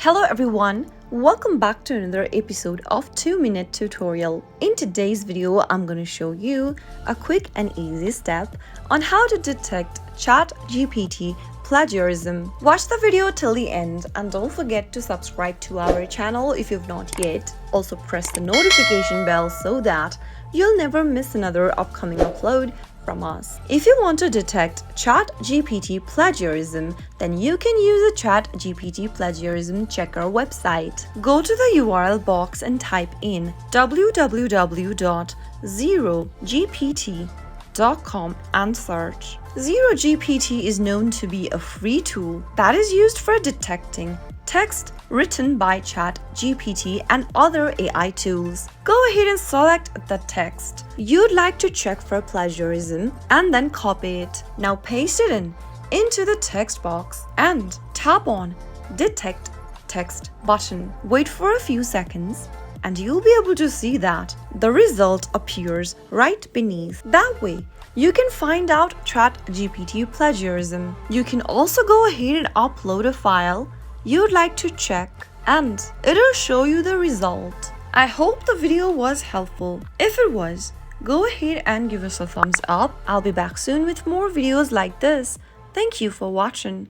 Hello everyone, welcome back to another episode of 2-Minute Tutorial. In today's video, I'm going to show you a quick and easy step on how to detect ChatGPT plagiarism. Watch the video till the end and don't forget to subscribe to our channel if you've not yet. Also press the notification bell so that you'll never miss another upcoming upload from us. If you want to detect ChatGPT plagiarism, then you can use the ChatGPT Plagiarism Checker website. Go to the URL box and type in www.0gpt.com and search. 0GPT is known to be a free tool that is used for detecting text written by ChatGPT and other AI tools. Go ahead and select the text you'd like to check for plagiarism and then copy it. Now paste it into the text box and tap on Detect Text button. Wait for a few seconds and you'll be able to see that the result appears right beneath. That way, you can find out ChatGPT plagiarism. You can also go ahead and upload a file you'd like to check and it'll show you the result. I hope the video was helpful. If it was, go ahead and give us a thumbs up. I'll be back soon with more videos like this. Thank you for watching.